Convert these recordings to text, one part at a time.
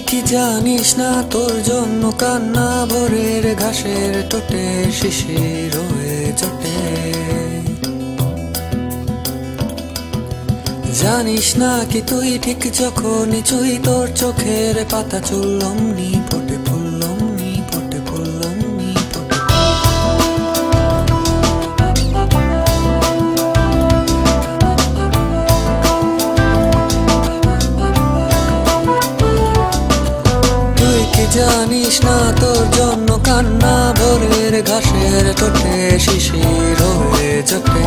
কি জানিস না তোর জন্য কান্না ভোরের ঘাসের টোটে শিশির হয়ে চটে। জানিস না কি তুই ঠিক যখনই চুই তোর চোখের পাতা চুল অমনি ফোটে ফুল অমনি ফোটে ফুল অমনি ফোটে। তুই কি জানিস না তোর জন্য কান্না ভোরের ঘাসের টোটে শিশির হয়ে চটে।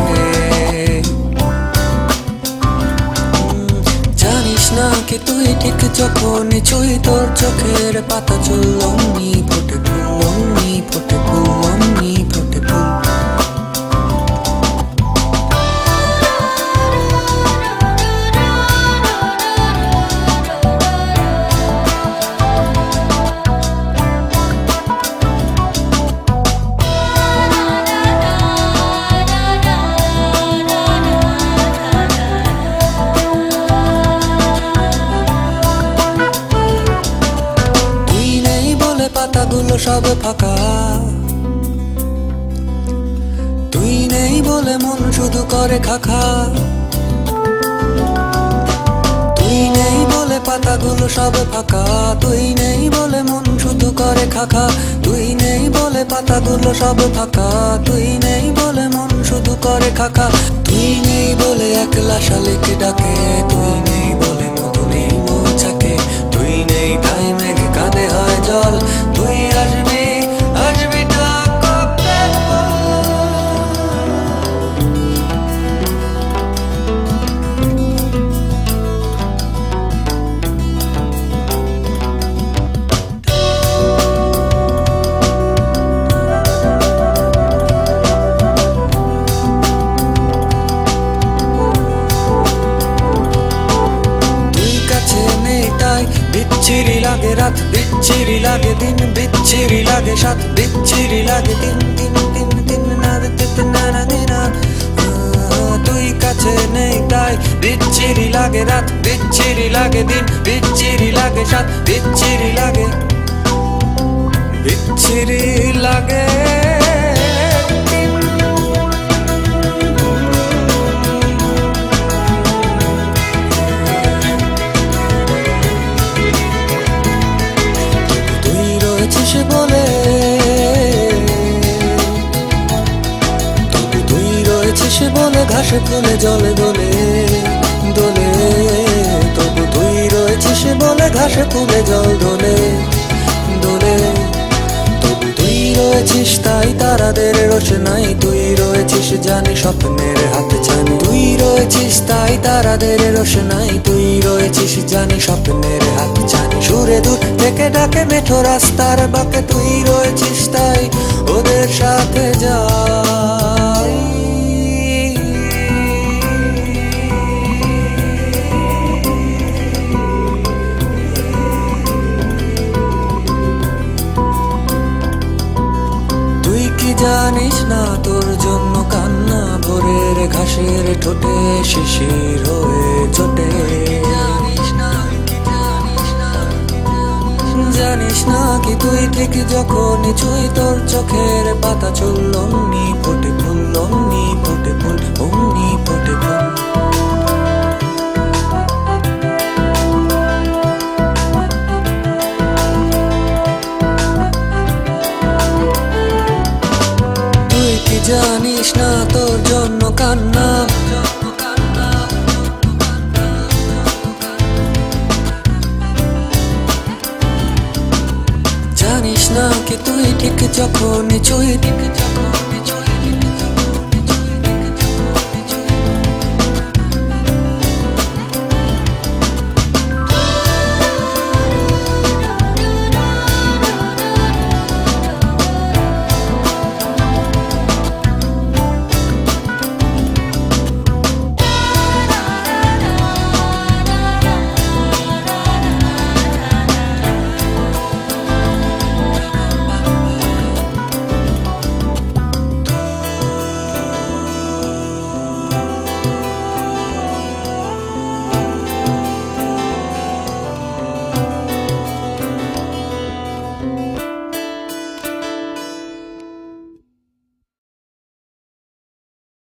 জানিস না কি তুই ঠিক যখনই চুই তোর চোখের পাতা চুল অমনি ফোটে ফুল অমনি ফোটে ফুল অমনি ফোটে ফুল। পাতাগুলো সব ফাঁকা, তুই নেই বলে মন শুধু করে খাখা। তুই নেই বলে পাতাগুলো সব ফাঁকা, তুই নেই বলে মন শুধু করে খাখা। তুই নেই বলে পাতাগুলো সব ফাঁকা, তুই নেই বলে মন শুধু করে খাখা। তুই নেই বলে একলা শালিকে ডাকে, তুই নেই বলে মধু নেই মৌচাকে। তুই নেই তাই মেঘ কাঁদে হয় জল, তুই আসবি আসবি ডাক করতে। তুই কাছে নেই তাই বিচ্ছিরি লাগে রাত, বিচ্ছিরি লাগে দিন, বিচ্ছিরি লাগে সাত, বিচ্ছিরি লাগে দিন দিন দিন দিন না দিন না না দিন। তুই কাছে নেই তাই বিচ্ছিরি লাগে রাত, বিচ্ছিরি লাগে দিন, বিচ্ছিরি লাগে সাত, বিচ্ছিরি লাগে বিচ্ছিরি লাগে। বলে তুই রয়েছিস বলে ঘাসে ফুলে জলে দোলে দোলে। তবু তুই রয়েছিস বলে ঘাসে ফুলে জল দোলে দোলে। তবু তুই রয়েছিস তাই তারাদের রোশনাই, তুই রয়েছিস জানি স্বপ্নের হাত ছানি। তুই রয়েছিস তাই তারাদের রোশনাই, তুই রয়েছিস জানি স্বপ্নের হাত ছানি। সুরে দূর থেকে ডাকে মেঠো রাস্তার বাঁকে, তুই রয়েছিস তাই ওদের সাথে যাই। তুই কি জানিস না তোর জন্য কান্না ভোরের ঘাসের ঠোঁটে শিশির হয়ে চটে। জানিস না কি তুই ঠিক যখনই চুই তোর চোখের পাতা চুল অমনি ফোটে ফুল অমনি ফোটে ফুল অমনি ফোটে ফুল। তুই কি জানিস না তোর জন্য কান্না, জানিস না কি তুই ঠিক যখনই চুই